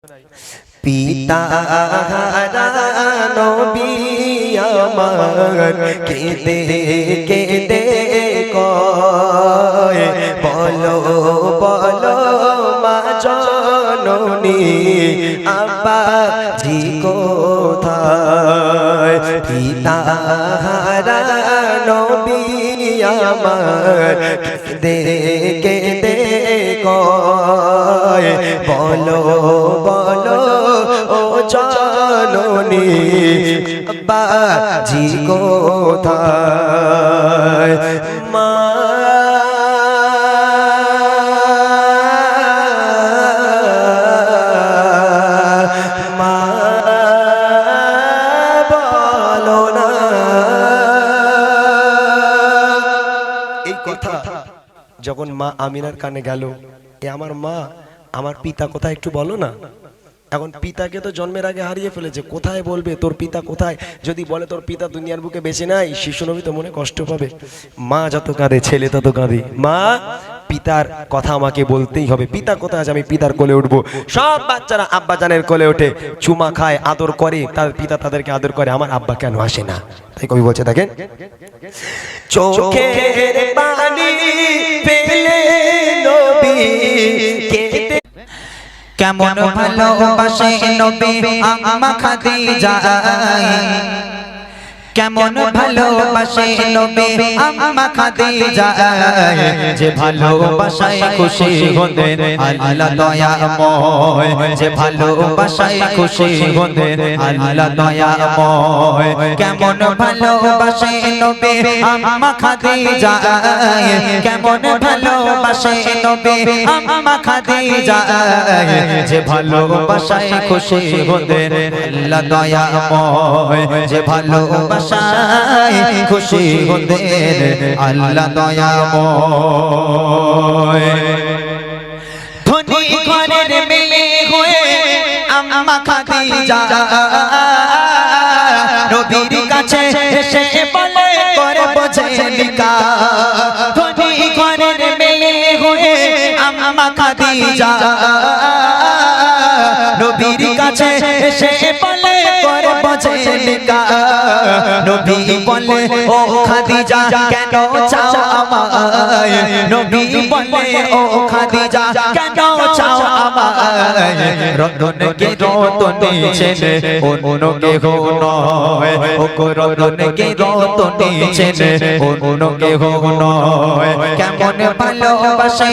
পিতা নবী আমার কেঁদে কেঁদে কয় বলো বলো মা জননী আব্বা জি কোথায়। পিতা নবী আমার কেঁদে কেঁদে কয় বলো বলো ও জননী বাজি কোথায়। মা মা বলো না এই কথা যখন মা আমিনার কানে গেল, এ আমার মা আমার পিতা কোথায় একটু বলো না। এখন পিতাকে তো জন্মের আগে হারিয়ে ফেলেছে, কোথায় বলবে তোর পিতা কোথায়? যদি বলে তোর পিতা দুনিয়ার বুকে বেঁচে নাই, শিশু নবী তো মনে কষ্ট পাবে। মা যত কাঁদে ছেলে তত কাঁদে। মা পিতার কথা আমাকে বলতেই হবে। পিতা কোথায় আছে? আমি পিতার কোলে উঠবো। সব বাচ্চারা আব্বা জানের কোলে ওঠে, চুমা খায়, আদর করে, তার পিতা তাদেরকে আদর করে। আমার আব্বা কেন আসে না? তাই কবি বলছে দেখেন, চোখের পানি ফেলে নবী কেঁদে কেমন ভালোবাসে নবী আম্মা খাদিজা, কেমন ভালোবাসে নবী আম্মা খাদিজা, যে ভালোবাসায় খুশি হতেন আল্লাহ দয়াময়, যে ভালোবাসায় খুশি হতেন আল্লাহ দয়াময়। কেমন ভালোবাসে নবী আম্মা খাদিজা, কেমন ভালোবাসে নবী আম্মা খাদিজা, যে ভালোবাসায় খুশি হতেন আল্লাহ দয়াময়, যে ভালোবাসায় খুশি হতেন আল্লাহ দয়াময়। ধনী ঘরের মেয়ে হয়ে আম্মা খাদিজা নবীর কাছে এসে বলে করব জেলিকা। ধনী ঘরের মেয়ে হয়ে আম্মা খাদিজা নবীর কাছে এসে বলে করব জেলিকা। নবী বলে ও খাদিজা কেন চাও আমায়, নবী বলে ও খাদিজা কেন চাও আমায়। রতনকে রতনে ছেলে অন্য কেহ নয়, ও রতনকে রতনে ছেলে অন্য কেহ নয়। কেমন ভালোবাসে